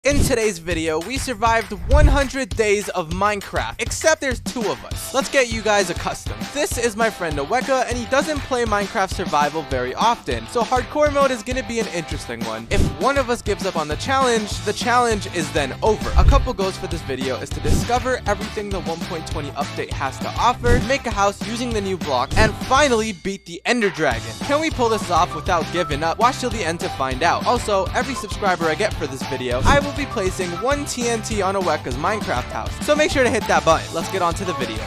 In today's video, we survived 100 days of Minecraft, except there's two of us. Let's get you guys accustomed. This is my friend Aweka, and he doesn't play Minecraft Survival very often, so hardcore mode is gonna be an interesting one. If one of us gives up on the challenge is then over. A couple goals for this video is to discover everything the 1.20 update has to offer, make a house using the new block, and finally beat the Ender Dragon. Can we pull this off without giving up? Watch till the end to find out. Also, every subscriber I get for this video, I will be placing 1 TNT on Aweka's Minecraft house. So make sure to hit that button. Let's get on to the video.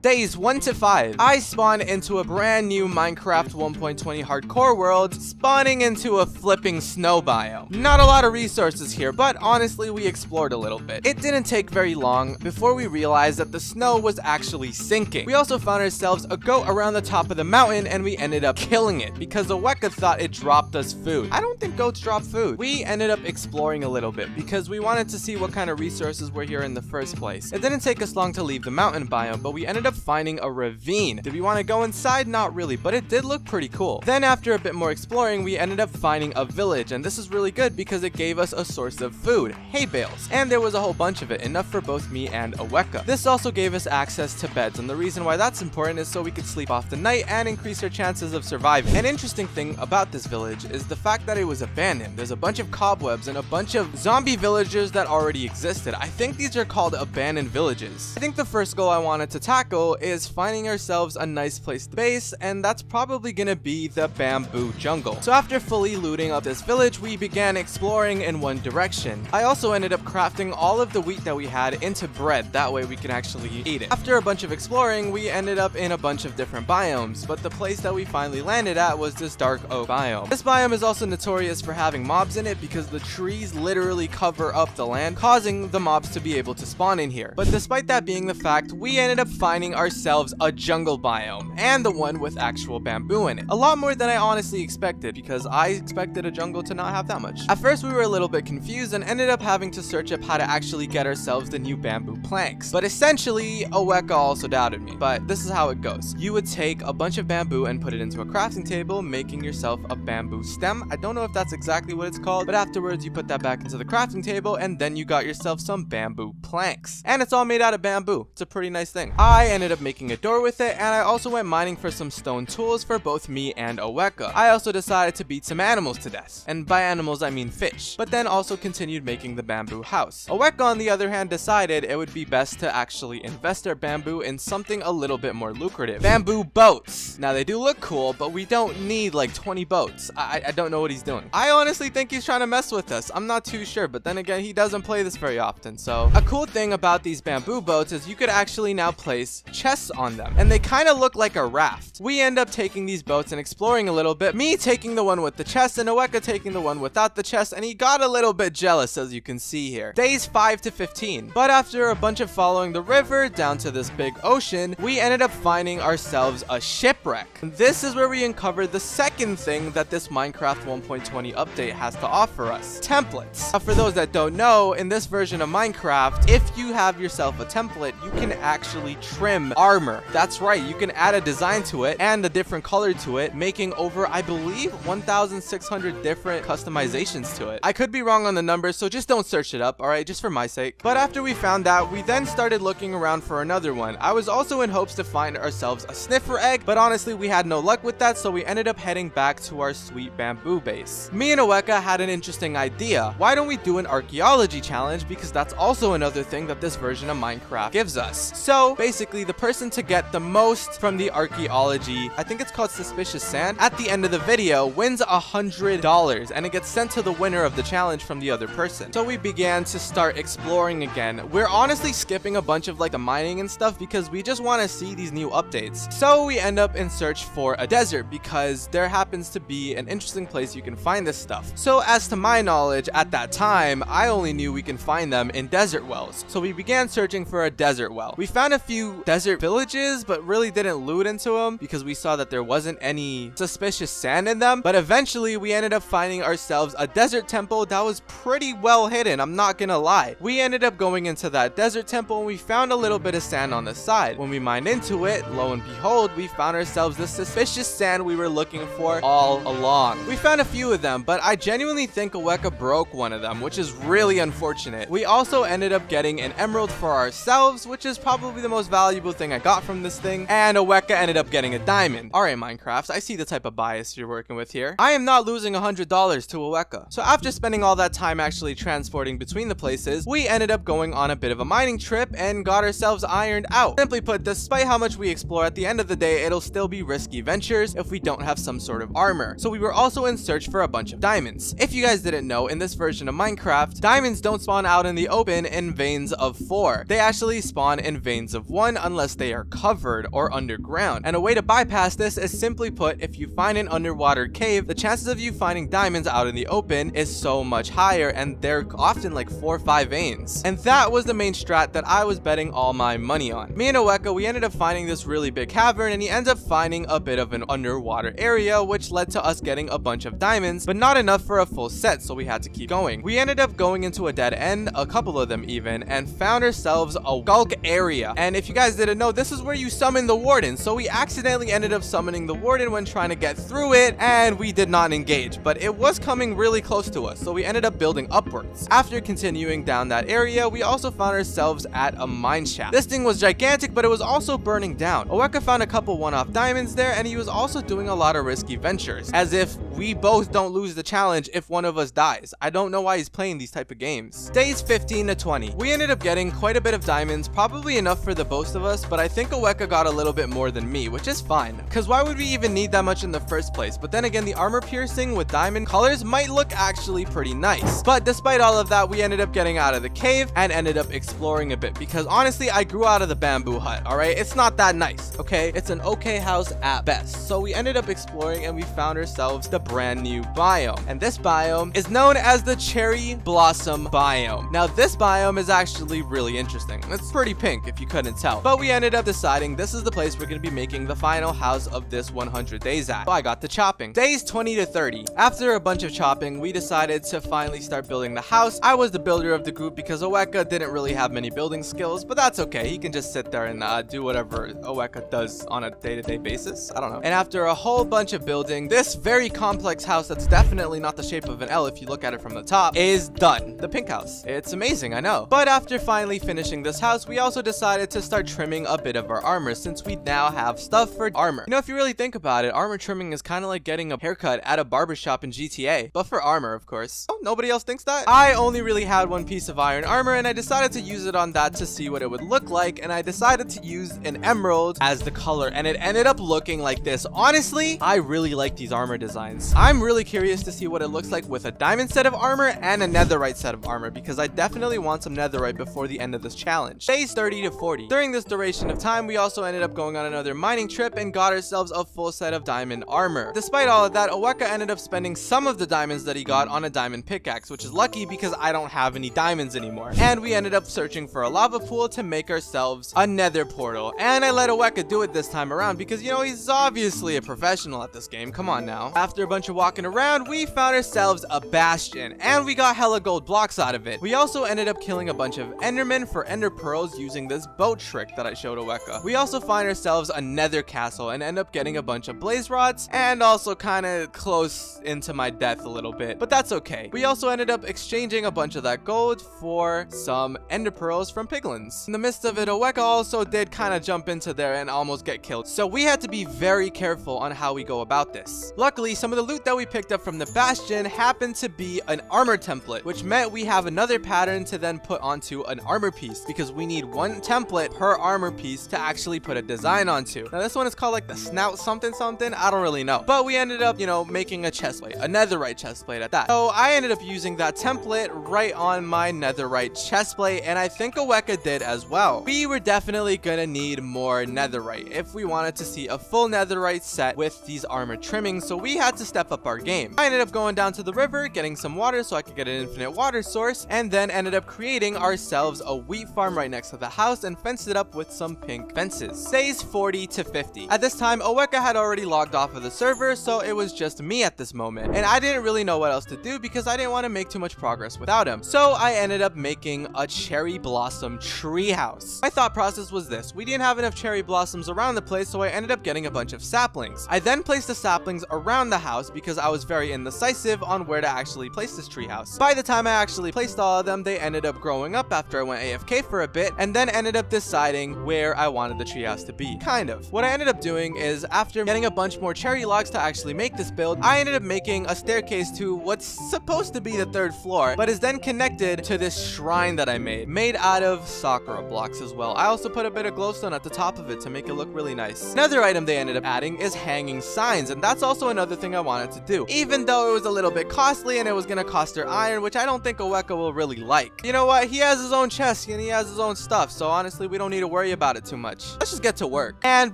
Days 1 to 5. I spawn into a brand new Minecraft 1.20 hardcore world, spawning into a flipping snow biome. Not a lot of resources here, but honestly we explored a little bit. It didn't take very long before we realized that the snow was actually sinking. We also found ourselves a goat around the top of the mountain, and we ended up killing it because Aweka thought it dropped us food. I don't think goats drop food. We ended up exploring a little bit because we wanted to see what kind of resources were here in the first place. It didn't take us long to leave the mountain biome, but we ended up finding a ravine. Did we want to go inside? Not really, but it did look pretty cool. Then after a bit more exploring, we ended up finding a village, and this is really good because it gave us a source of food, hay bales, and there was a whole bunch of it, enough for both me and Aweka. This also gave us access to beds, and the reason why that's important is so we could sleep off the night and increase our chances of surviving. An interesting thing about this village is the fact that it was abandoned. There's a bunch of cobwebs and a bunch of zombie villagers that already existed. I think these are called abandoned villages. I think the first goal I wanted to tackle is finding ourselves a nice place to base, and that's probably gonna be the bamboo jungle. So after fully looting up this village, we began exploring in one direction. I also ended up crafting all of the wheat that we had into bread, that way we can actually eat it. After a bunch of exploring, we ended up in a bunch of different biomes, but the place that we finally landed at was this dark oak biome. This biome is also notorious for having mobs in it because the trees literally cover up the land, causing the mobs to be able to spawn in here. But despite that being the fact, we ended up finding ourselves a jungle biome, and the one with actual bamboo in it. A lot more than I honestly expected, because I expected a jungle to not have that much. At first we were a little bit confused and ended up having to search up how to actually get ourselves the new bamboo planks. But essentially, Aweka also doubted me. But this is how it goes. You would take a bunch of bamboo and put it into a crafting table, making yourself a bamboo stem. I don't know if that's exactly what it's called, but afterwards you put that back into the crafting table, and then you got yourself some bamboo planks. And it's all made out of bamboo. It's a pretty nice thing. I ended up making a door with it, and I also went mining for some stone tools for both me and Aweka. I also decided to beat some animals to death, and by animals I mean fish, but then also continued making the bamboo house. Aweka on the other hand decided it would be best to actually invest our bamboo in something a little bit more lucrative. Bamboo boats. Now they do look cool, but we don't need like 20 boats. I don't know what he's doing. I honestly think he's trying to mess with us. I'm not too sure, but then again, he doesn't play this very often. So a cool thing about these bamboo boats is you could actually now place chests on them, and they kind of look like a raft. We end up taking these boats and exploring a little bit, me taking the one with the chest and Aweka taking the one without the chest, and he got a little bit jealous, as you can see here. Days 5 to 15. But after a bunch of following the river down to this big ocean, we ended up finding ourselves a shipwreck. This is where we uncovered the second thing that this Minecraft 1.20 update has to offer us: templates. Now, for those that don't know, in this version of Minecraft, if you have yourself a template, you can actually trim armor. That's right, you can add a design to it and a different color to it, making over, I believe, 1,600 different customizations to it. I could be wrong on the numbers, so just don't search it up, alright, just for my sake. But after we found that, we then started looking around for another one. I was also in hopes to find ourselves a sniffer egg, but honestly we had no luck with that, so we ended up heading back to our sweet bamboo base. Me and Aweka had an interesting idea. Why don't we do an archaeology challenge, because that's also another thing that this version of Minecraft gives us. So basically, the person to get the most from the archaeology, I think it's called suspicious sand, at the end of the video wins $100, and it gets sent to the winner of the challenge from the other person. So we began to start exploring again. We're honestly skipping a bunch of like the mining and stuff because we just want to see these new updates. So we end up in search for a desert because there happens to be an interesting place you can find this stuff. So as to my knowledge, at that time I only knew we can find them in desert wells. So we began searching for a desert well. We found a few desert villages, but really didn't loot into them because we saw that there wasn't any suspicious sand in them. But eventually we ended up finding ourselves a desert temple that was pretty well hidden, I'm not gonna lie. We ended up going into that desert temple and we found a little bit of sand on the side. When we mined into it, lo and behold, we found ourselves the suspicious sand we were looking for all along. We found a few of them, but I genuinely think Aweka broke one of them, which is really unfortunate. We also ended up getting an emerald for ourselves, which is probably the most valuable thing I got from this thing, and Aweka ended up getting a diamond. Alright Minecraft, I see the type of bias you're working with here. I am not losing $100 to Aweka. So after spending all that time actually transporting between the places, we ended up going on a bit of a mining trip and got ourselves ironed out. Simply put, despite how much we explore, at the end of the day, it'll still be risky ventures if we don't have some sort of armor. So we were also in search for a bunch of diamonds. If you guys didn't know, in this version of Minecraft, diamonds don't spawn out in the open in veins of 4. They actually spawn in veins of 1 unless they are covered or underground. And a way to bypass this is simply put, if you find an underwater cave, the chances of you finding diamonds out in the open is so much higher, and they're often like 4 or 5 veins. And that was the main strat that I was betting all my money on. Me and Aweka, we ended up finding this really big cavern, and he ends up finding a bit of an underwater area, which led to us getting a bunch of diamonds, but not enough for a full set, so we had to keep going. We ended up going into a dead end, a couple of them even, and found ourselves a skulk area. And if you guys didn't know, this is where you summon the warden, so we accidentally ended up summoning the warden when trying to get through it, and we did not engage, but it was coming really close to us, so we ended up building upwards. After continuing down that area, we also found ourselves at a mine shaft. This thing was gigantic, but it was also burning down. Aweka found a couple one-off diamonds there, and he was also doing a lot of risky ventures, as if we both don't lose the challenge if one of us dies. I don't know why he's playing these type of games. Days 15 to 20. We ended up getting quite a bit of diamonds, probably enough for the both of us, but I think Aweka got a little bit more than me, which is fine, because why would we even need that much in the first place? But then again, the armor piercing with diamond colors might look actually pretty nice. But despite all of that, we ended up getting out of the cave and ended up exploring a bit, because honestly, I grew out of the bamboo hut, alright? It's not that nice, okay? It's an okay house at best. So we ended up exploring and we found ourselves the brand new biome. And this biome is known as the cherry blossom biome. Now this biome is actually really interesting. It's pretty pink if you couldn't tell. But we ended up deciding this is the place we're going to be making the final house of this 100 days at. So I got to chopping. Days 20 to 30. After a bunch of chopping, we decided to finally start building the house. I was the builder of the group because Aweka didn't really have many building skills, but that's okay. He can just sit there and do whatever Aweka does on a day-to-day basis. I don't know. And after a whole bunch of building, this very complex house that's definitely not the shape of an L if you look at it from the top is done. The pink house. It's amazing, I know. But after finally finishing this house, we also decided to start trimming a bit of our armor since we now have stuff for armor. You know, if you really think about it, armor trimming is kind of like getting a haircut at a barbershop in GTA, but for armor, of course. Oh, nobody else thinks that? I only really had one piece of iron armor, and I decided to use it on that to see what it would look like, and I decided to use an emerald as the color, and it ended up looking like this. Honestly, I really like these armor designs. I'm really curious to see what it looks like with a diamond set of armor and a netherite set of armor, because I definitely want some netherite before the end of this challenge. Days 30 to 40. During this duration of time, we also ended up going on another mining trip and got ourselves a full set of diamond armor. Despite all of that, Aweka ended up spending some of the diamonds that he got on a diamond pickaxe, which is lucky because I don't have any diamonds anymore. And we ended up searching for a lava pool to make ourselves a nether portal. And I let Aweka do it this time around because, you know, he's obviously a professional at this game. Come on now. After a bunch of walking around, we found ourselves a bastion, and we got hella gold blocks out of it. We also ended up killing a bunch of endermen for ender pearls using this boat trick that I showed Aweka. We also find ourselves a nether castle and end up getting a bunch of blaze rods, and also kind of close into my death a little bit, but that's okay. We also ended up exchanging a bunch of that gold for some ender pearls from piglins. In the midst of it, Aweka also did kind of jump into there and almost get killed, so we had to be very careful on how we go about this. Luckily, some of the loot that we picked up from the bastion happened to be an armor template, which meant we have another pattern to then put onto an armor piece, because we need one template per armor piece to actually put a design onto. Now this one is called like the snout something something, I don't really know, but we ended up, you know, making a chest plate, a netherite chest plate at that. So I ended up using that template right on my netherite chest plate, and I think Aweka did as well. We were definitely gonna need more netherite if we wanted to see a full netherite set with these armor trimmings, so we had to step up our game. I ended up going down to the river, getting some water so I could get an infinite water source, and then ended up creating ourselves a wheat farm right next to the house and fenced it up with with some pink fences. Days 40 to 50. At this time, Oweka had already logged off of the server, so it was just me at this moment. And I didn't really know what else to do because I didn't want to make too much progress without him. So I ended up making a cherry blossom treehouse. My thought process was this: we didn't have enough cherry blossoms around the place, so I ended up getting a bunch of saplings. I then placed the saplings around the house because I was very indecisive on where to actually place this treehouse. By the time I actually placed all of them, they ended up growing up after I went AFK for a bit, and then ended up deciding where I wanted the treehouse to be. Kind of. What I ended up doing is, after getting a bunch more cherry logs to actually make this build, I ended up making a staircase to what's supposed to be the 3rd floor, but is then connected to this shrine that I made out of sakura blocks as well. I also put a bit of glowstone at the top of it to make it look really nice. Another item they ended up adding is hanging signs, and that's also another thing I wanted to do, even though it was a little bit costly and it was gonna cost her iron, which I don't think Oweka will really like. You know what? He has his own chest and he has his own stuff, so honestly we don't need to worry about it too much. Let's just get to work. And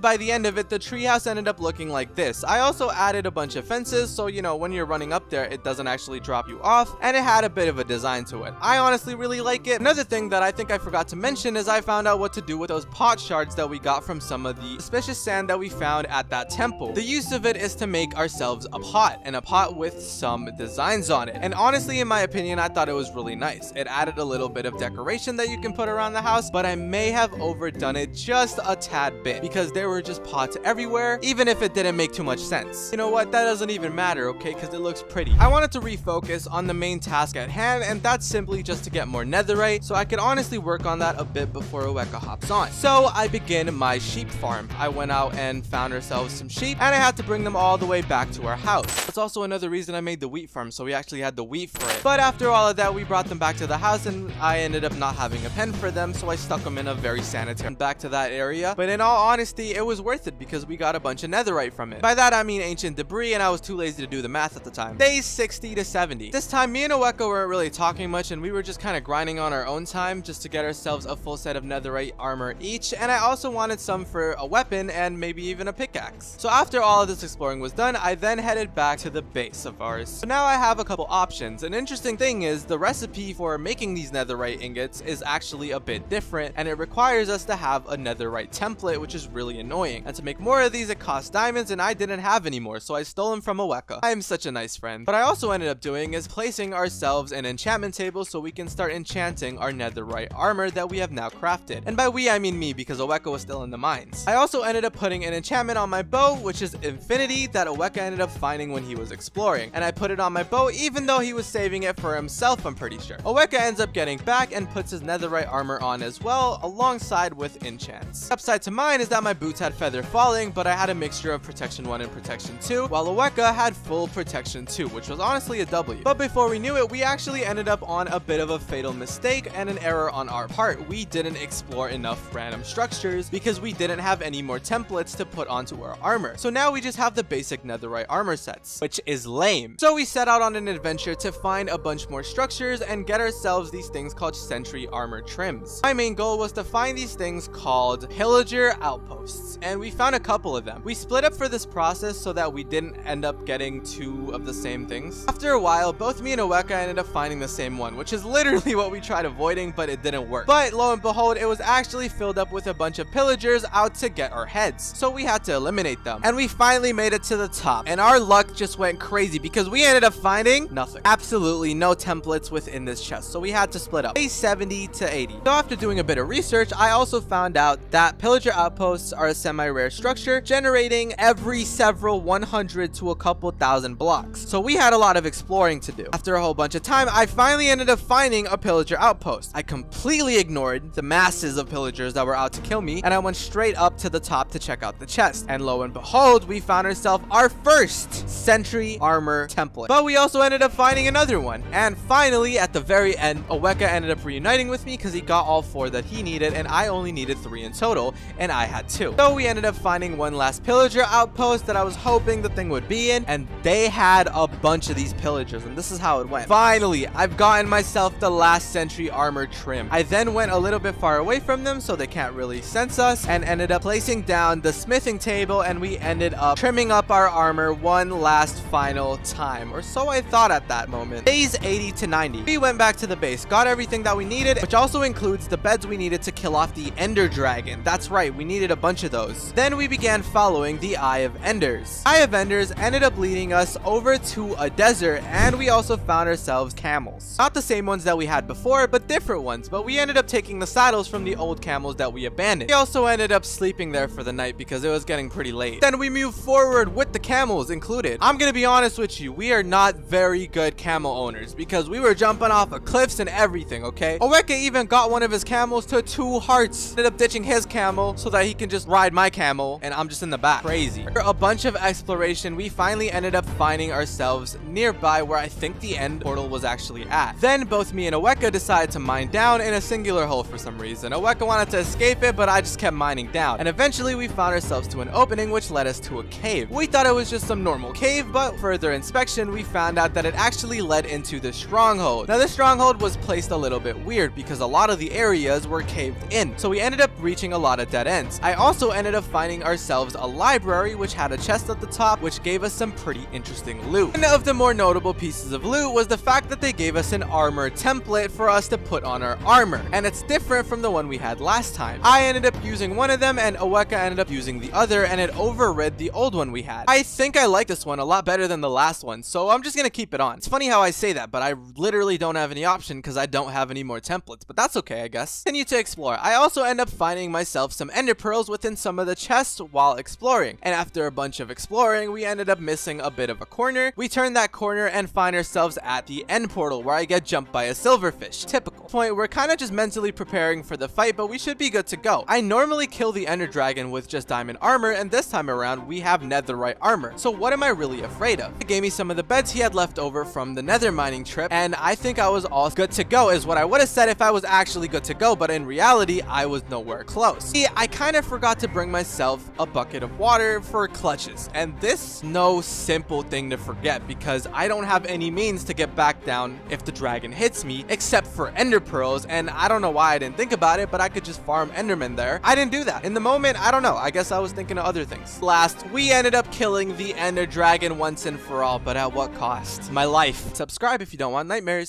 by the end of it, the treehouse ended up looking like this. I also added a bunch of fences, so you know, when you're running up there, it doesn't actually drop you off, and it had a bit of a design to it. I honestly really like it. Another thing that I think I forgot to mention is I found out what to do with those pot shards that we got from some of the suspicious sand that we found at that temple. The use of it is to make ourselves a pot, and a pot with some designs on it. And honestly, in my opinion, I thought it was really nice. It added a little bit of decoration that you can put around the house, but I may have overdone it just a tad bit because there were just pots everywhere, even if it didn't make too much sense. You know what? That doesn't even matter, okay? Because it looks pretty. I wanted to refocus on the main task at hand, and that's simply just to get more netherite, so I could honestly work on that a bit before Oweka hops on. So I begin my sheep farm. I went out and found ourselves some sheep, and I had to bring them all the way back to our house. That's also another reason I made the wheat farm, so we actually had the wheat for it. But after all of that, we brought them back to the house, and I ended up not having a pen for them, so I stuck them in a very sanitary back to that area. But in all honesty, it was worth it because we got a bunch of netherite from it. By that I mean ancient debris, and I was too lazy to do the math at the time. Days 60 to 70. This time me and Oweka weren't really talking much, and we were just kind of grinding on our own time just to get ourselves a full set of netherite armor each, and I also wanted some for a weapon and maybe even a pickaxe. So after all of this exploring was done, I then headed back to the base of ours. So now I have a couple options. An interesting thing is the recipe for making these netherite ingots is actually a bit different, and it requires us to have a netherite template, which is really annoying. And to make more of these, it costs diamonds, and I didn't have any more, so I stole them from Oweka. I am such a nice friend. What I also ended up doing is placing ourselves an enchantment table so we can start enchanting our netherite armor that we have now crafted. And by we, I mean me, because Oweka was still in the mines. I also ended up putting an enchantment on my bow, which is infinity, that Oweka ended up finding when he was exploring. And I put it on my bow even though he was saving it for himself, I'm pretty sure. Oweka ends up getting back and puts his netherite armor on as well, alongside with enchants. Upside to mine is that my boots had feather falling, but I had a mixture of protection 1 and protection 2, while Oweka had full protection 2, which was honestly a W. But before we knew it, we actually ended up on a bit of a fatal mistake and an error on our part. We didn't explore enough random structures because we didn't have any more templates to put onto our armor. So now we just have the basic netherite armor sets, which is lame. So we set out on an adventure to find a bunch more structures and get ourselves these things called sentry armor trims. My main goal was to find these things called pillager outposts, and we found a couple of them. We split up for this process so that we didn't end up getting 2 of the same things. After a while, both me and Oweka ended up finding the same one, which is literally what we tried avoiding, but it didn't work. But lo and behold, it was actually filled up with a bunch of pillagers out to get our heads, so we had to eliminate them. And we finally made it to the top, and our luck just went crazy because we ended up finding nothing. Absolutely no templates within this chest, so we had to split up. Day 70 to 80. So after doing a bit of research, I also found out that pillager outposts are a semi-rare structure generating every several 100 to a couple thousand blocks. So we had a lot of exploring to do. After a whole bunch of time, I finally ended up finding a pillager outpost. I completely ignored the masses of pillagers that were out to kill me, and I went straight up to the top to check out the chest. And lo and behold, we found ourselves our first sentry armor template. But we also ended up finding another one. And finally, at the very end, Oweka ended up reuniting with me because he got all 4 that he needed, and I only needed 3 in total, and I had 2. So we ended up finding one last pillager outpost that I was hoping the thing would be in, and they had a bunch of these pillagers, and this is how it went. Finally, I've gotten myself the last sentry armor trim. I then went a little bit far away from them so they can't really sense us, and ended up placing down the smithing table, and we ended up trimming up our armor one last final time, or so I thought at that moment. Days 80 to 90. We went back to the base, got everything that we needed, which also includes the beds we needed to kill off the ender dragon. That's right, we needed a bunch of those. Then we began following the Eye of Enders. Eye of Enders ended up leading us over to a desert, and we also found ourselves camels. Not the same ones that we had before, but different ones, but we ended up taking the saddles from the old camels that we abandoned. We also ended up sleeping there for the night because it was getting pretty late. Then we moved forward with the camels included. I'm gonna be honest with you, we are not very good camel owners because we were jumping off of cliffs and everything, okay? Oweka even got one of his camels to 2 hearts. Ended up ditching his camel so that he can just ride my camel, and I'm just in the back. Crazy. After a bunch of exploration, we finally ended up finding ourselves nearby where I think the end portal was actually at. Then both me and Oweka decided to mine down in a singular hole for some reason. Oweka wanted to escape it, but I just kept mining down. And eventually we found ourselves to an opening which led us to a cave. We thought it was just some normal cave, but further inspection, we found out that it actually led into the stronghold. Now this stronghold was placed a little bit weird because a lot of the areas were caved in. So we ended up reaching a lot of dead ends. I also ended up finding ourselves a library which had a chest at the top which gave us some pretty interesting loot. One of the more notable pieces of loot was the fact that they gave us an armor template for us to put on our armor, and it's different from the one we had last time. I ended up using one of them and Oweka ended up using the other, and it overrid the old one we had. I think I like this one a lot better than the last one, so I'm just gonna keep it on. It's funny how I say that, but I literally don't have any option because I don't have any more templates, but that's okay, I guess. Continue to explore. I also end up finding myself some ender pearls within some of the chests while exploring, and after a bunch of exploring, we ended up missing a bit of a corner. We turn that corner and find ourselves at the end portal where I get jumped by a silverfish. Typical. Point, we're kind of just mentally preparing for the fight, but we should be good to go. I normally kill the ender dragon with just diamond armor, and this time around we have netherite armor. So what am I really afraid of? He gave me some of the beds he had left over from the nether mining trip, and I think I was all good to go is what I would have said if I was actually good to go, but in reality I was nowhere close. See, I kind of forgot to bring myself a bucket of water for clutches, and this is no simple thing to forget because I don't have any means to get back down if the dragon hits me except for ender pearls, and I don't know why I didn't think about it, but I could just farm enderman there. I didn't do that. In the moment, I don't know. I guess I was thinking of other things. Last, we ended up killing the ender dragon once and for all, but at what cost? My life. Subscribe if you don't want nightmares.